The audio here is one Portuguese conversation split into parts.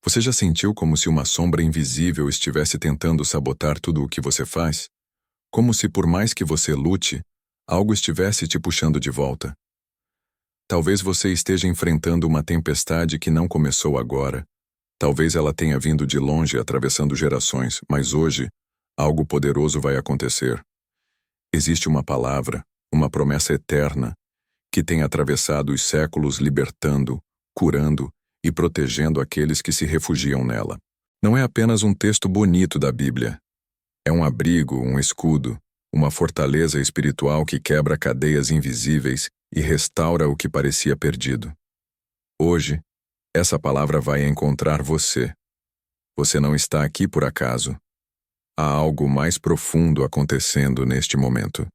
Você já sentiu como se uma sombra invisível estivesse tentando sabotar tudo o que você faz? Como se, por mais que você lute, algo estivesse te puxando de volta? Talvez você esteja enfrentando uma tempestade que não começou agora. Talvez ela tenha vindo de longe, atravessando gerações, mas hoje, algo poderoso vai acontecer. Existe uma palavra, uma promessa eterna, que tem atravessado os séculos libertando, curando e protegendo aqueles que se refugiam nela. Não é apenas um texto bonito da Bíblia. É um abrigo, um escudo, uma fortaleza espiritual que quebra cadeias invisíveis e restaura o que parecia perdido. Hoje, essa palavra vai encontrar você. Você não está aqui por acaso. Há algo mais profundo acontecendo neste momento.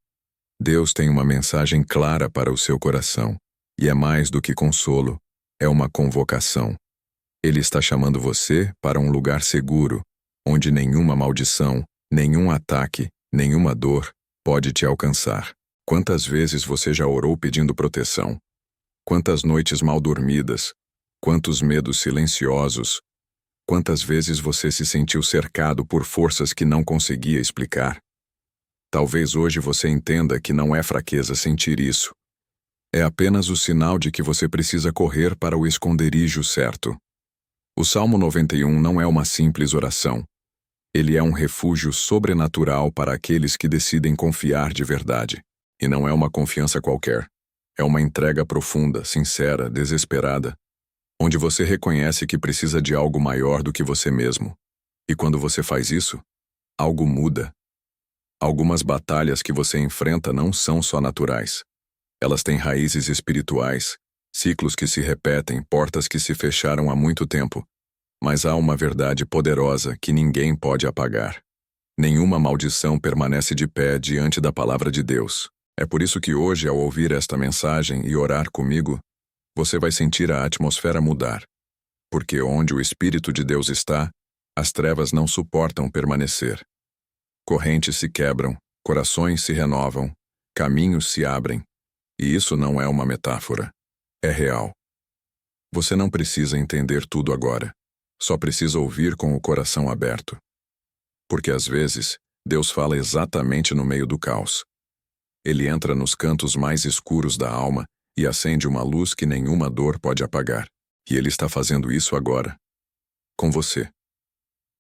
Deus tem uma mensagem clara para o seu coração, e é mais do que consolo, é uma convocação. Ele está chamando você para um lugar seguro, onde nenhuma maldição, nenhum ataque, nenhuma dor pode te alcançar. Quantas vezes você já orou pedindo proteção? Quantas noites mal dormidas? Quantos medos silenciosos? Quantas vezes você se sentiu cercado por forças que não conseguia explicar? Talvez hoje você entenda que não é fraqueza sentir isso. É apenas o sinal de que você precisa correr para o esconderijo certo. O Salmo 91 não é uma simples oração. Ele é um refúgio sobrenatural para aqueles que decidem confiar de verdade. E não é uma confiança qualquer. É uma entrega profunda, sincera, desesperada, onde você reconhece que precisa de algo maior do que você mesmo. E quando você faz isso, algo muda. Algumas batalhas que você enfrenta não são só naturais. Elas têm raízes espirituais, ciclos que se repetem, portas que se fecharam há muito tempo. Mas há uma verdade poderosa que ninguém pode apagar. Nenhuma maldição permanece de pé diante da palavra de Deus. É por isso que hoje, ao ouvir esta mensagem e orar comigo, você vai sentir a atmosfera mudar. Porque onde o Espírito de Deus está, as trevas não suportam permanecer. Correntes se quebram, corações se renovam, caminhos se abrem. E isso não é uma metáfora. É real. Você não precisa entender tudo agora. Só precisa ouvir com o coração aberto. Porque às vezes, Deus fala exatamente no meio do caos. Ele entra nos cantos mais escuros da alma e acende uma luz que nenhuma dor pode apagar. E Ele está fazendo isso agora. Com você.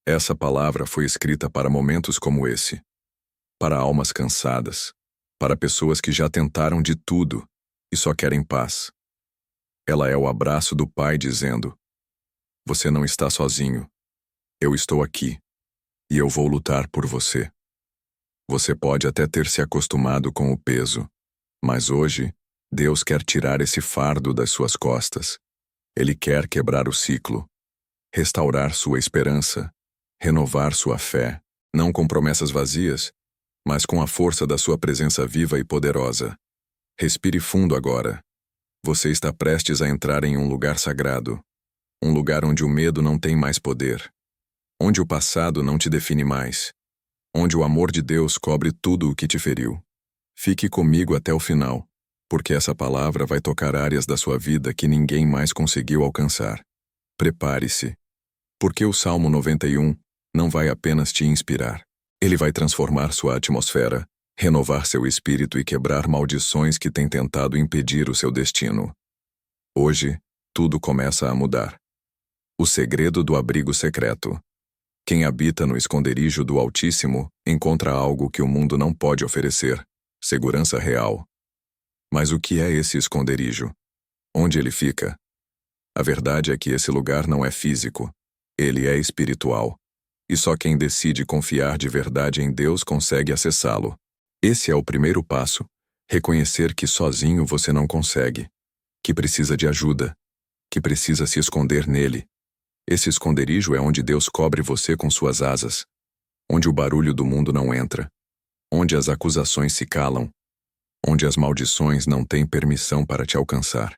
Essa palavra foi escrita para momentos como esse. Para almas cansadas. Para pessoas que já tentaram de tudo e só querem paz. Ela é o abraço do Pai dizendo: você não está sozinho. Eu estou aqui. E eu vou lutar por você. Você pode até ter se acostumado com o peso, mas hoje, Deus quer tirar esse fardo das suas costas. Ele quer quebrar o ciclo, restaurar sua esperança, renovar sua fé, não com promessas vazias, mas com a força da sua presença viva e poderosa. Respire fundo agora. Você está prestes a entrar em um lugar sagrado. Um lugar onde o medo não tem mais poder. Onde o passado não te define mais. Onde o amor de Deus cobre tudo o que te feriu. Fique comigo até o final, porque essa palavra vai tocar áreas da sua vida que ninguém mais conseguiu alcançar. Prepare-se, porque o Salmo 91 não vai apenas te inspirar. Ele vai transformar sua atmosfera, renovar seu espírito e quebrar maldições que têm tentado impedir o seu destino. Hoje, tudo começa a mudar. O segredo do abrigo secreto. Quem habita no esconderijo do Altíssimo encontra algo que o mundo não pode oferecer: segurança real. Mas o que é esse esconderijo? Onde ele fica? A verdade é que esse lugar não é físico. Ele é espiritual. E só quem decide confiar de verdade em Deus consegue acessá-lo. Esse é o primeiro passo: reconhecer que sozinho você não consegue, que precisa de ajuda, que precisa se esconder nele. Esse esconderijo é onde Deus cobre você com suas asas, onde o barulho do mundo não entra, onde as acusações se calam, onde as maldições não têm permissão para te alcançar.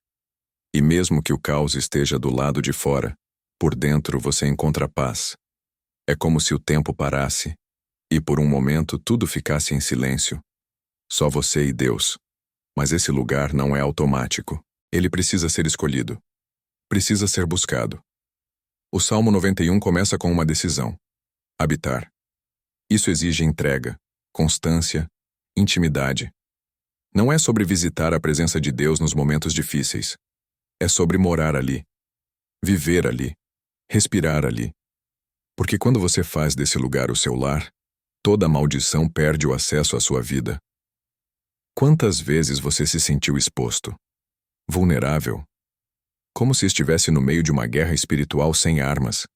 E mesmo que o caos esteja do lado de fora, por dentro você encontra paz. É como se o tempo parasse, e por um momento tudo ficasse em silêncio. Só você e Deus. Mas esse lugar não é automático. Ele precisa ser escolhido. Precisa ser buscado. O Salmo 91 começa com uma decisão: habitar. Isso exige entrega, constância, intimidade. Não é sobre visitar a presença de Deus nos momentos difíceis. É sobre morar ali, viver ali, respirar ali. Porque quando você faz desse lugar o seu lar, toda maldição perde o acesso à sua vida. Quantas vezes você se sentiu exposto, vulnerável, como se estivesse no meio de uma guerra espiritual sem armas?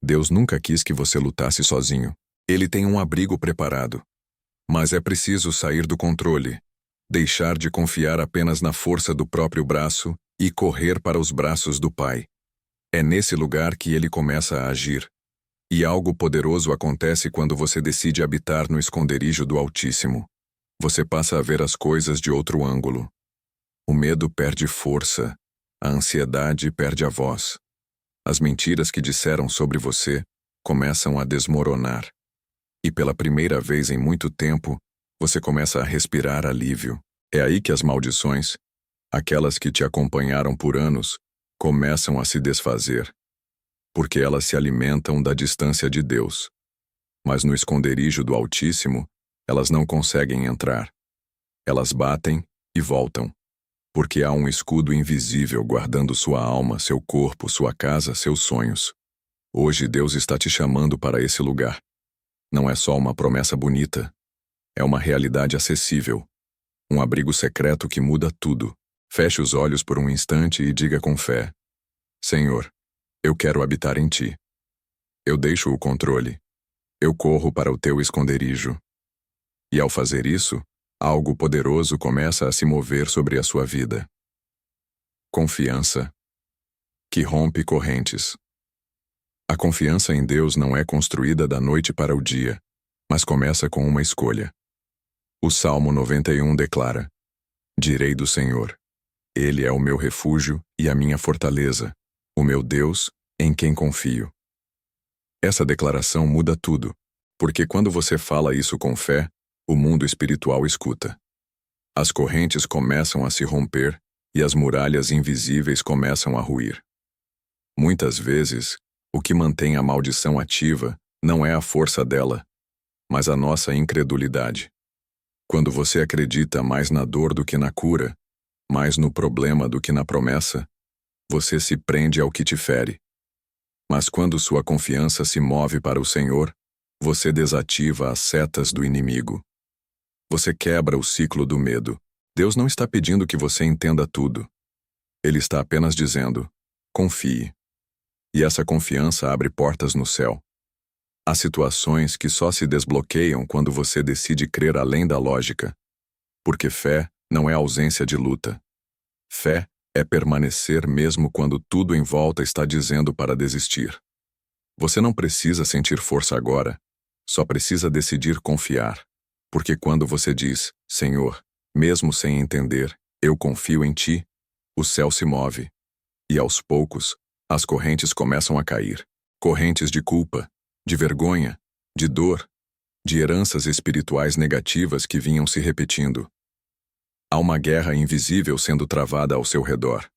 Deus nunca quis que você lutasse sozinho. Ele tem um abrigo preparado. Mas é preciso sair do controle, deixar de confiar apenas na força do próprio braço e correr para os braços do Pai. É nesse lugar que ele começa a agir. E algo poderoso acontece quando você decide habitar no esconderijo do Altíssimo. Você passa a ver as coisas de outro ângulo. O medo perde força, a ansiedade perde a voz. As mentiras que disseram sobre você começam a desmoronar. E pela primeira vez em muito tempo, você começa a respirar alívio. É aí que as maldições, aquelas que te acompanharam por anos, começam a se desfazer. Porque elas se alimentam da distância de Deus. Mas no esconderijo do Altíssimo, elas não conseguem entrar. Elas batem e voltam. Porque há um escudo invisível guardando sua alma, seu corpo, sua casa, seus sonhos. Hoje Deus está te chamando para esse lugar. Não é só uma promessa bonita. É uma realidade acessível. Um abrigo secreto que muda tudo. Feche os olhos por um instante e diga com fé: Senhor, eu quero habitar em Ti. Eu deixo o controle. Eu corro para o Teu esconderijo. E ao fazer isso, algo poderoso começa a se mover sobre a sua vida. Confiança, que rompe correntes. A confiança em Deus não é construída da noite para o dia, mas começa com uma escolha. O Salmo 91 declara: Direi do Senhor: Ele é o meu refúgio e a minha fortaleza, o meu Deus, em quem confio. Essa declaração muda tudo, porque quando você fala isso com fé, o mundo espiritual escuta. As correntes começam a se romper e as muralhas invisíveis começam a ruir. Muitas vezes, o que mantém a maldição ativa não é a força dela, mas a nossa incredulidade. Quando você acredita mais na dor do que na cura, mais no problema do que na promessa, você se prende ao que te fere. Mas quando sua confiança se move para o Senhor, você desativa as setas do inimigo. Você quebra o ciclo do medo. Deus não está pedindo que você entenda tudo. Ele está apenas dizendo: confie. E essa confiança abre portas no céu. Há situações que só se desbloqueiam quando você decide crer além da lógica. Porque fé não é ausência de luta. Fé é permanecer mesmo quando tudo em volta está dizendo para desistir. Você não precisa sentir força agora, só precisa decidir confiar. Porque quando você diz: Senhor, mesmo sem entender, eu confio em Ti, o céu se move. E aos poucos, as correntes começam a cair. Correntes de culpa, de vergonha, de dor, de heranças espirituais negativas que vinham se repetindo. Há uma guerra invisível sendo travada ao seu redor.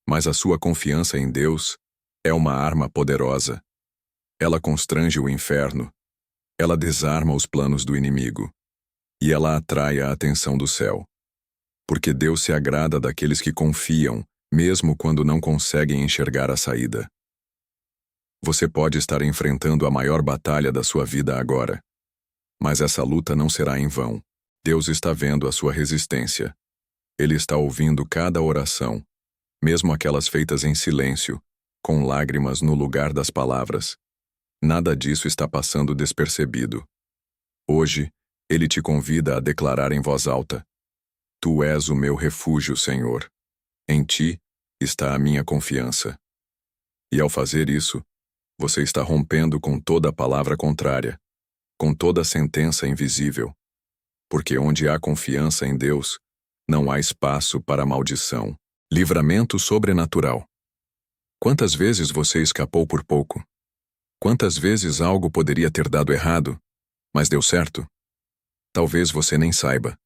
Mas a sua confiança em Deus é uma arma poderosa. Ela constrange o inferno. Ela desarma os planos do inimigo. E ela atrai a atenção do céu. Porque Deus se agrada daqueles que confiam, mesmo quando não conseguem enxergar a saída. Você pode estar enfrentando a maior batalha da sua vida agora. Mas essa luta não será em vão. Deus está vendo a sua resistência. Ele está ouvindo cada oração, mesmo aquelas feitas em silêncio, com lágrimas no lugar das palavras. Nada disso está passando despercebido. Hoje, Ele te convida a declarar em voz alta: Tu és o meu refúgio, Senhor. Em Ti está a minha confiança. E ao fazer isso, você está rompendo com toda palavra contrária, com toda sentença invisível. Porque onde há confiança em Deus, não há espaço para maldição. Livramento sobrenatural. Quantas vezes você escapou por pouco? Quantas vezes algo poderia ter dado errado, mas deu certo? Talvez você nem saiba,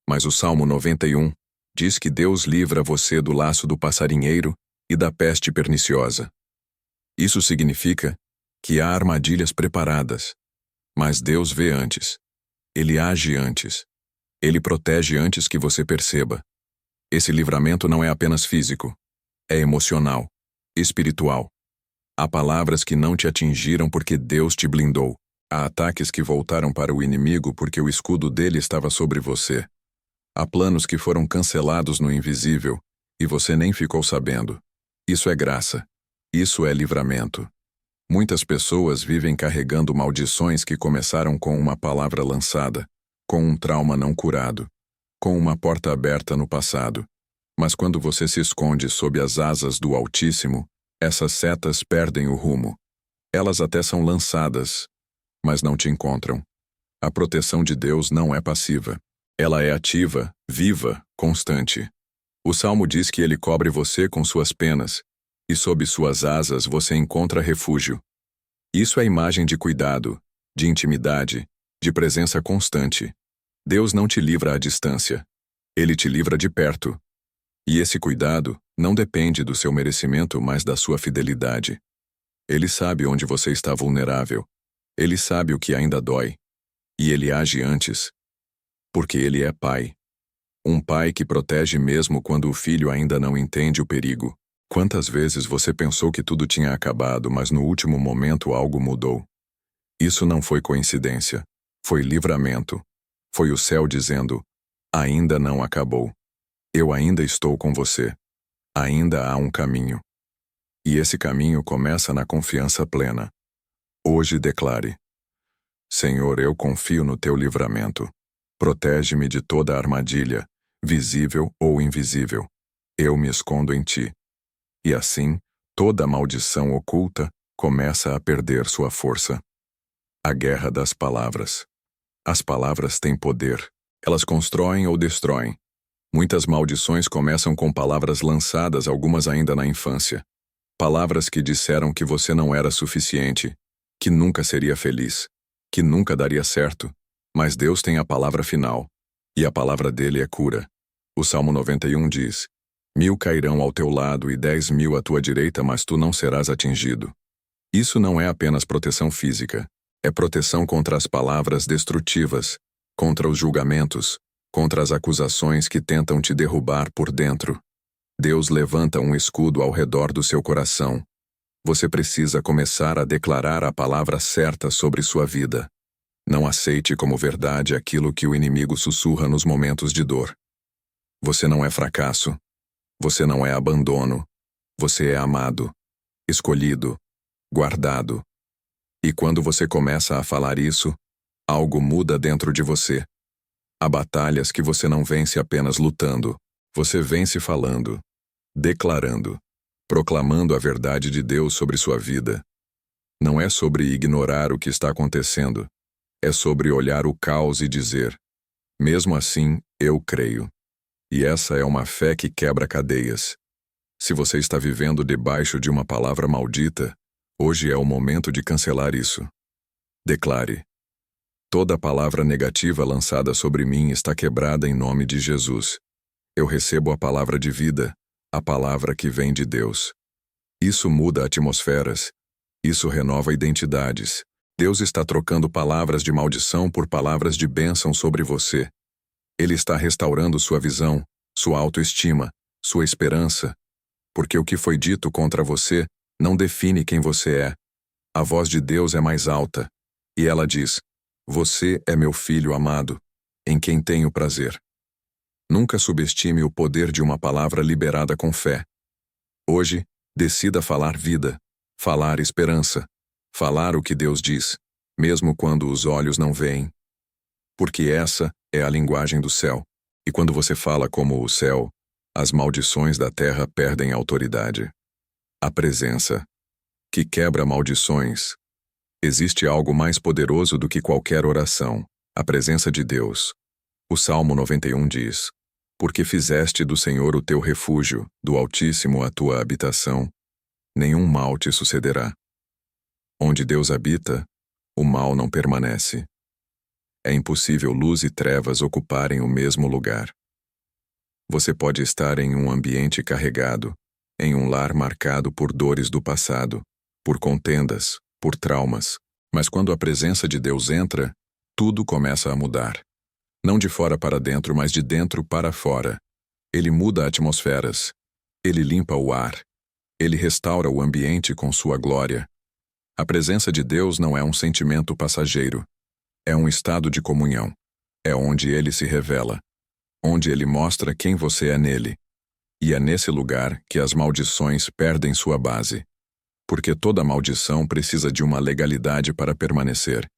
mas o Salmo 91 diz que Deus livra você do laço do passarinheiro e da peste perniciosa. Isso significa que há armadilhas preparadas, mas Deus vê antes. Ele age antes. Ele protege antes que você perceba. Esse livramento não é apenas físico, é emocional, espiritual. Há palavras que não te atingiram porque Deus te blindou. Há ataques que voltaram para o inimigo porque o escudo dele estava sobre você. Há planos que foram cancelados no invisível e você nem ficou sabendo. Isso é graça. Isso é livramento. Muitas pessoas vivem carregando maldições que começaram com uma palavra lançada, com um trauma não curado, com uma porta aberta no passado. Mas quando você se esconde sob as asas do Altíssimo, essas setas perdem o rumo. Elas até são lançadas, mas não te encontram. A proteção de Deus não é passiva. Ela é ativa, viva, constante. O Salmo diz que ele cobre você com suas penas, e sob suas asas você encontra refúgio. Isso é imagem de cuidado, de intimidade, de presença constante. Deus não te livra à distância. Ele te livra de perto. E esse cuidado não depende do seu merecimento, mas da sua fidelidade. Ele sabe onde você está vulnerável. Ele sabe o que ainda dói. E ele age antes. Porque ele é pai. Um pai que protege mesmo quando o filho ainda não entende o perigo. Quantas vezes você pensou que tudo tinha acabado, mas no último momento algo mudou? Isso não foi coincidência. Foi livramento. Foi o céu dizendo: ainda não acabou. Eu ainda estou com você. Ainda há um caminho. E esse caminho começa na confiança plena. Hoje declare: Senhor, eu confio no teu livramento. Protege-me de toda armadilha, visível ou invisível. Eu me escondo em ti. E assim, toda maldição oculta começa a perder sua força. A guerra das palavras. As palavras têm poder. Elas constroem ou destroem. Muitas maldições começam com palavras lançadas, algumas ainda na infância. Palavras que disseram que você não era suficiente, que nunca seria feliz, que nunca daria certo. Mas Deus tem a palavra final, e a palavra dele é cura. O Salmo 91 diz: 1000 cairão ao teu lado e 10.000 à tua direita, mas tu não serás atingido. Isso não é apenas proteção física, é proteção contra as palavras destrutivas, contra os julgamentos, contra as acusações que tentam te derrubar por dentro. Deus levanta um escudo ao redor do seu coração. Você precisa começar a declarar a palavra certa sobre sua vida. Não aceite como verdade aquilo que o inimigo sussurra nos momentos de dor. Você não é fracasso. Você não é abandono. Você é amado, escolhido, guardado. E quando você começa a falar isso, algo muda dentro de você. Há batalhas que você não vence apenas lutando. Você vence falando, declarando, proclamando a verdade de Deus sobre sua vida. Não é sobre ignorar o que está acontecendo. É sobre olhar o caos e dizer: mesmo assim, eu creio. E essa é uma fé que quebra cadeias. Se você está vivendo debaixo de uma palavra maldita, hoje é o momento de cancelar isso. Declare: toda palavra negativa lançada sobre mim está quebrada em nome de Jesus. Eu recebo a palavra de vida, a palavra que vem de Deus. Isso muda atmosferas. Isso renova identidades. Deus está trocando palavras de maldição por palavras de bênção sobre você. Ele está restaurando sua visão, sua autoestima, sua esperança. Porque o que foi dito contra você não define quem você é. A voz de Deus é mais alta. E ela diz: você é meu filho amado, em quem tenho prazer. Nunca subestime o poder de uma palavra liberada com fé. Hoje, decida falar vida, falar esperança, falar o que Deus diz, mesmo quando os olhos não veem. Porque essa é a linguagem do céu. E quando você fala como o céu, as maldições da terra perdem autoridade. A presença, que quebra maldições. Existe algo mais poderoso do que qualquer oração, a presença de Deus. O Salmo 91 diz: porque fizeste do Senhor o teu refúgio, do Altíssimo a tua habitação, nenhum mal te sucederá. Onde Deus habita, o mal não permanece. É impossível luz e trevas ocuparem o mesmo lugar. Você pode estar em um ambiente carregado, em um lar marcado por dores do passado, por contendas, por traumas. Mas quando a presença de Deus entra, tudo começa a mudar. Não de fora para dentro, mas de dentro para fora. Ele muda atmosferas. Ele limpa o ar. Ele restaura o ambiente com sua glória. A presença de Deus não é um sentimento passageiro. É um estado de comunhão. É onde Ele se revela. Onde Ele mostra quem você é nele. E é nesse lugar que as maldições perdem sua base. Porque toda maldição precisa de uma legalidade para permanecer.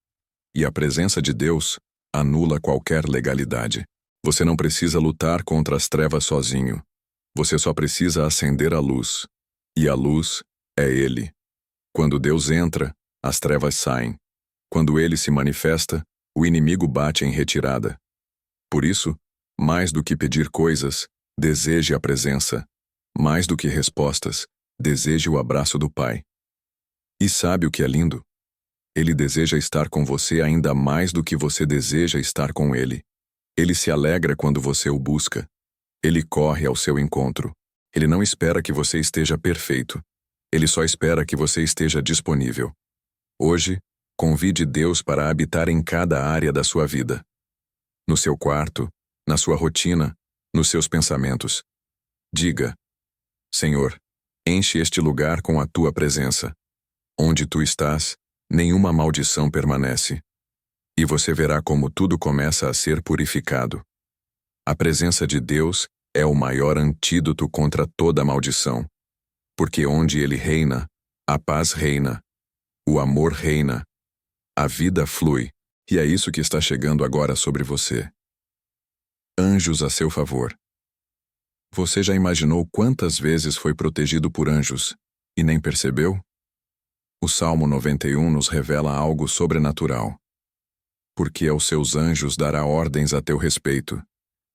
E a presença de Deus anula qualquer legalidade. Você não precisa lutar contra as trevas sozinho. Você só precisa acender a luz. E a luz é Ele. Quando Deus entra, as trevas saem. Quando Ele se manifesta, o inimigo bate em retirada. Por isso, mais do que pedir coisas, deseje a presença. Mais do que respostas, deseje o abraço do Pai. E sabe o que é lindo? Ele deseja estar com você ainda mais do que você deseja estar com Ele. Ele se alegra quando você o busca. Ele corre ao seu encontro. Ele não espera que você esteja perfeito. Ele só espera que você esteja disponível. Hoje, convide Deus para habitar em cada área da sua vida. No seu quarto, na sua rotina, nos seus pensamentos. Diga: Senhor, enche este lugar com a tua presença. Onde tu estás, nenhuma maldição permanece. E você verá como tudo começa a ser purificado. A presença de Deus é o maior antídoto contra toda maldição. Porque onde Ele reina, a paz reina, o amor reina, a vida flui, e é isso que está chegando agora sobre você. Anjos a seu favor. Você já imaginou quantas vezes foi protegido por anjos e nem percebeu? O Salmo 91 nos revela algo sobrenatural. Porque aos seus anjos dará ordens a teu respeito,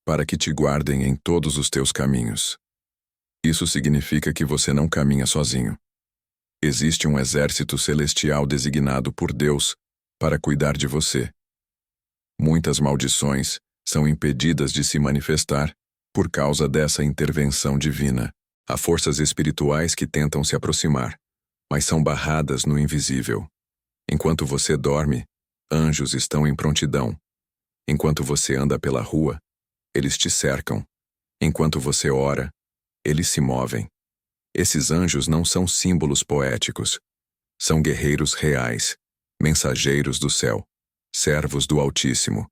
para que te guardem em todos os teus caminhos. Isso significa que você não caminha sozinho. Existe um exército celestial designado por Deus para cuidar de você. Muitas maldições são impedidas de se manifestar por causa dessa intervenção divina. Há forças espirituais que tentam se aproximar, mas são barradas no invisível. Enquanto você dorme, anjos estão em prontidão. Enquanto você anda pela rua, eles te cercam. Enquanto você ora, eles se movem. Esses anjos não são símbolos poéticos. São guerreiros reais, mensageiros do céu, servos do Altíssimo.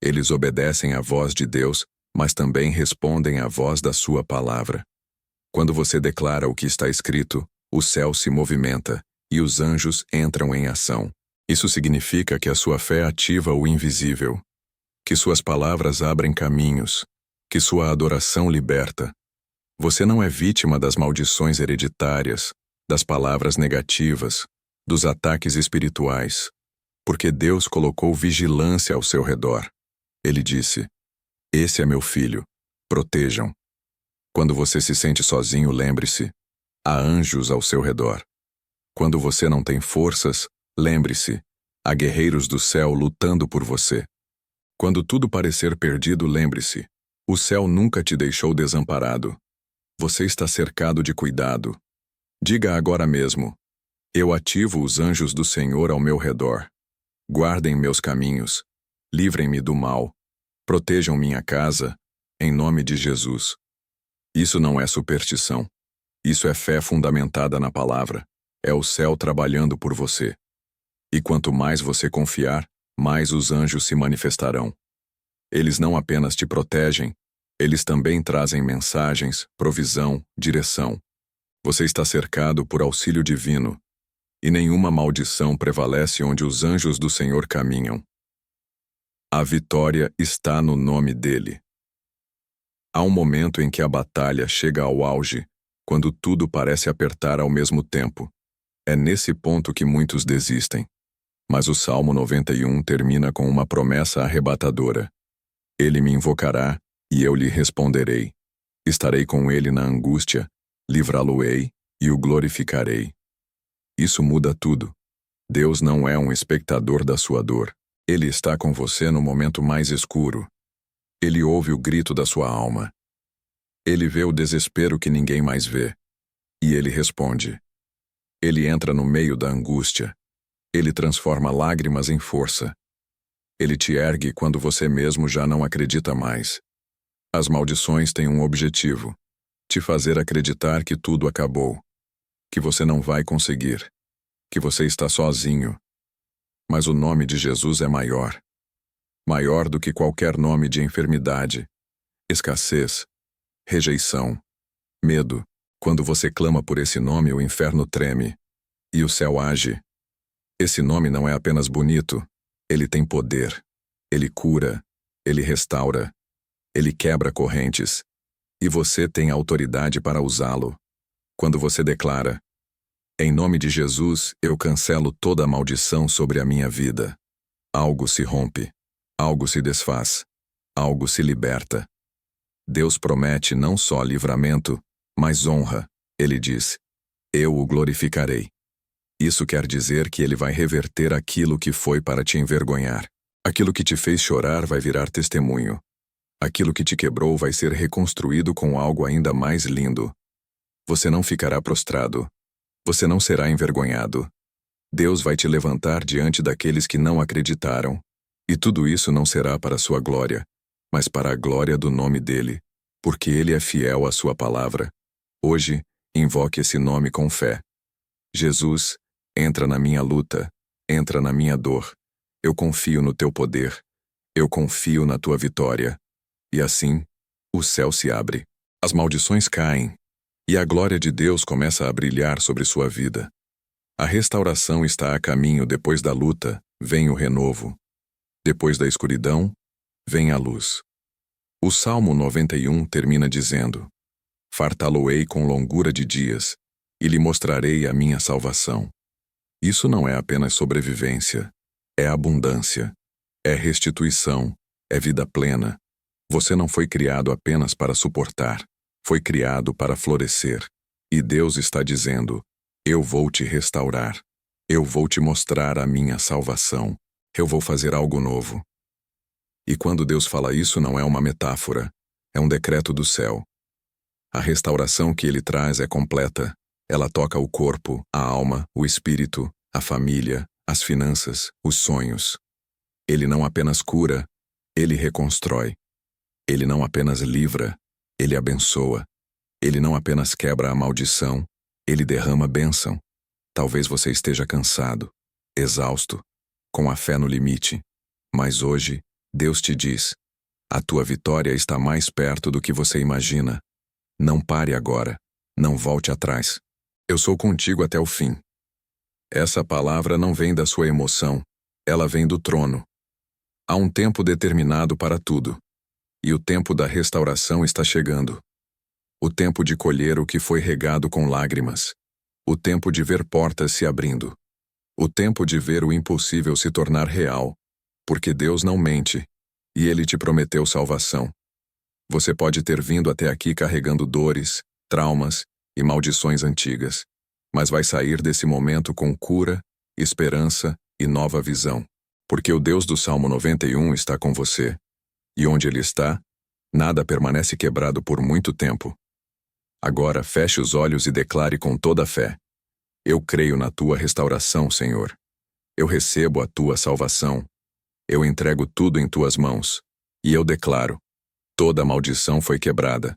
Eles obedecem à voz de Deus, mas também respondem à voz da sua palavra. Quando você declara o que está escrito, o céu se movimenta e os anjos entram em ação. Isso significa que a sua fé ativa o invisível, que suas palavras abrem caminhos, que sua adoração liberta. Você não é vítima das maldições hereditárias, das palavras negativas, dos ataques espirituais, porque Deus colocou vigilância ao seu redor. Ele disse: Esse é meu filho, protejam. Quando você se sente sozinho, lembre-se, há anjos ao seu redor. Quando você não tem forças, lembre-se, há guerreiros do céu lutando por você. Quando tudo parecer perdido, lembre-se, o céu nunca te deixou desamparado. Você está cercado de cuidado. Diga agora mesmo: Eu ativo os anjos do Senhor ao meu redor. Guardem meus caminhos. Livrem-me do mal. Protejam minha casa, em nome de Jesus. Isso não é superstição. Isso é fé fundamentada na palavra. É o céu trabalhando por você. E quanto mais você confiar, mais os anjos se manifestarão. Eles não apenas te protegem, eles também trazem mensagens, provisão, direção. Você está cercado por auxílio divino, e nenhuma maldição prevalece onde os anjos do Senhor caminham. A vitória está no nome dele. Há um momento em que a batalha chega ao auge, quando tudo parece apertar ao mesmo tempo. É nesse ponto que muitos desistem. Mas o Salmo 91 termina com uma promessa arrebatadora. Ele me invocará, e eu lhe responderei. Estarei com ele na angústia, livrá-lo-ei e o glorificarei. Isso muda tudo. Deus não é um espectador da sua dor. Ele está com você no momento mais escuro. Ele ouve o grito da sua alma. Ele vê o desespero que ninguém mais vê. E ele responde: Ele entra no meio da angústia. Ele transforma lágrimas em força. Ele te ergue quando você mesmo já não acredita mais. As maldições têm um objetivo: te fazer acreditar que tudo acabou, que você não vai conseguir, que você está sozinho. Mas o nome de Jesus é maior. Maior do que qualquer nome de enfermidade, escassez, rejeição, medo. Quando você clama por esse nome, o inferno treme e o céu age. Esse nome não é apenas bonito, ele tem poder. Ele cura, ele restaura, ele quebra correntes. E você tem autoridade para usá-lo. Quando você declara: em nome de Jesus, eu cancelo toda a maldição sobre a minha vida. Algo se rompe, algo se desfaz, algo se liberta. Deus promete não só livramento, mas honra. Ele diz: eu o glorificarei. Isso quer dizer que ele vai reverter aquilo que foi para te envergonhar. Aquilo que te fez chorar vai virar testemunho. Aquilo que te quebrou vai ser reconstruído com algo ainda mais lindo. Você não ficará prostrado. Você não será envergonhado. Deus vai te levantar diante daqueles que não acreditaram. E tudo isso não será para sua glória, mas para a glória do nome dele, porque ele é fiel à sua palavra. Hoje, invoque esse nome com fé. Jesus, entra na minha luta, entra na minha dor. Eu confio no teu poder. Eu confio na tua vitória. E assim, o céu se abre. As maldições caem. E a glória de Deus começa a brilhar sobre sua vida. A restauração está a caminho. Depois da luta, vem o renovo. Depois da escuridão, vem a luz. O Salmo 91 termina dizendo: fartá-lo-ei com longura de dias, e lhe mostrarei a minha salvação. Isso não é apenas sobrevivência, é abundância, é restituição, é vida plena. Você não foi criado apenas para suportar, foi criado para florescer. E Deus está dizendo: eu vou te restaurar, eu vou te mostrar a minha salvação, eu vou fazer algo novo. E quando Deus fala isso, não é uma metáfora, é um decreto do céu. A restauração que ele traz é completa. Ela toca o corpo, a alma, o espírito, a família, as finanças, os sonhos. Ele não apenas cura, ele reconstrói. Ele não apenas livra, ele abençoa. Ele não apenas quebra a maldição, ele derrama bênção. Talvez você esteja cansado, exausto, com a fé no limite. Mas hoje, Deus te diz: a tua vitória está mais perto do que você imagina. Não pare agora, não volte atrás. Eu sou contigo até o fim. Essa palavra não vem da sua emoção, ela vem do trono. Há um tempo determinado para tudo. E o tempo da restauração está chegando. O tempo de colher o que foi regado com lágrimas. O tempo de ver portas se abrindo. O tempo de ver o impossível se tornar real. Porque Deus não mente, e Ele te prometeu salvação. Você pode ter vindo até aqui carregando dores, traumas e maldições antigas, mas vai sair desse momento com cura, esperança e nova visão. Porque o Deus do Salmo 91 está com você. E onde Ele está, nada permanece quebrado por muito tempo. Agora feche os olhos e declare com toda a fé: eu creio na tua restauração, Senhor. Eu recebo a tua salvação. Eu entrego tudo em tuas mãos. E eu declaro: toda maldição foi quebrada.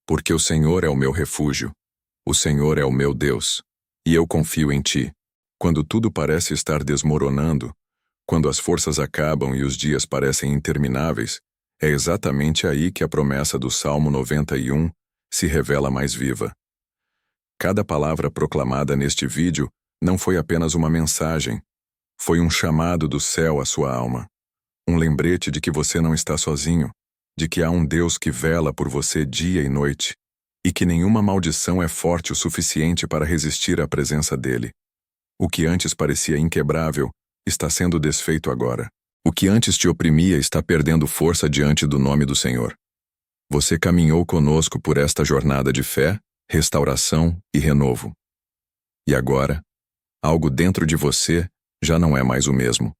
Porque o Senhor é o meu refúgio. O Senhor é o meu Deus. E eu confio em ti. Quando tudo parece estar desmoronando, quando as forças acabam e os dias parecem intermináveis, é exatamente aí que a promessa do Salmo 91 se revela mais viva. Cada palavra proclamada neste vídeo não foi apenas uma mensagem, foi um chamado do céu à sua alma. Um lembrete de que você não está sozinho, de que há um Deus que vela por você dia e noite, e que nenhuma maldição é forte o suficiente para resistir à presença dele. O que antes parecia inquebrável está sendo desfeito agora. O que antes te oprimia está perdendo força diante do nome do Senhor. Você caminhou conosco por esta jornada de fé, restauração e renovo. E agora, algo dentro de você já não é mais o mesmo.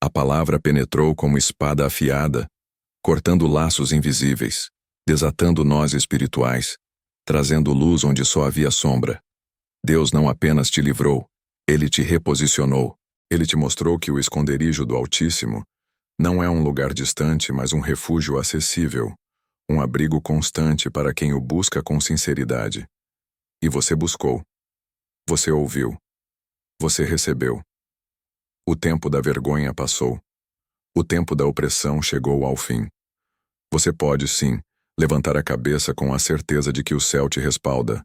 A palavra penetrou como espada afiada, cortando laços invisíveis, desatando nós espirituais, trazendo luz onde só havia sombra. Deus não apenas te livrou, Ele te reposicionou. Ele te mostrou que o esconderijo do Altíssimo não é um lugar distante, mas um refúgio acessível, um abrigo constante para quem o busca com sinceridade. E você buscou. Você ouviu. Você recebeu. O tempo da vergonha passou. O tempo da opressão chegou ao fim. Você pode, sim, levantar a cabeça com a certeza de que o céu te respalda.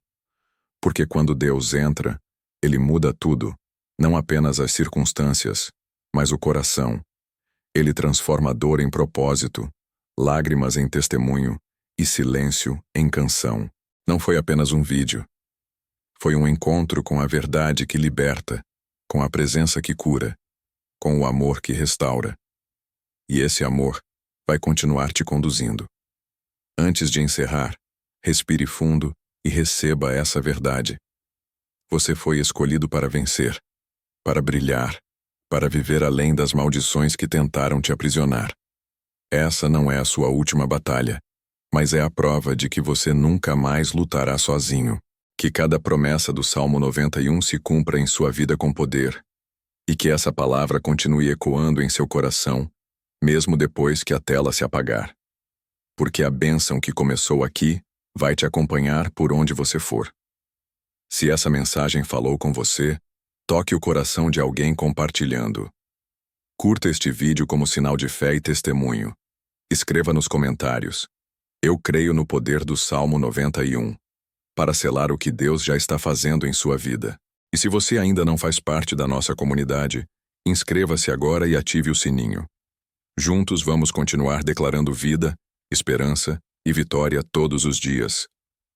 Porque quando Deus entra, Ele muda tudo, não apenas as circunstâncias, mas o coração. Ele transforma dor em propósito, lágrimas em testemunho e silêncio em canção. Não foi apenas um vídeo. Foi um encontro com a verdade que liberta, com a presença que cura, com o amor que restaura. E esse amor vai continuar te conduzindo. Antes de encerrar, respire fundo e receba essa verdade. Você foi escolhido para vencer, para brilhar, para viver além das maldições que tentaram te aprisionar. Essa não é a sua última batalha, mas é a prova de que você nunca mais lutará sozinho. Que cada promessa do Salmo 91 se cumpra em sua vida com poder, e que essa palavra continue ecoando em seu coração, mesmo depois que a tela se apagar. Porque a bênção que começou aqui vai te acompanhar por onde você for. Se essa mensagem falou com você, toque o coração de alguém compartilhando. Curta este vídeo como sinal de fé e testemunho. Escreva nos comentários: Eu creio no poder do Salmo 91, para selar o que Deus já está fazendo em sua vida. E se você ainda não faz parte da nossa comunidade, inscreva-se agora e ative o sininho. Juntos vamos continuar declarando vida, esperança e vitória todos os dias.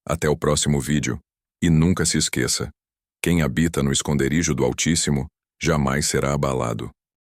Até o próximo vídeo. E nunca se esqueça: quem habita no esconderijo do Altíssimo jamais será abalado.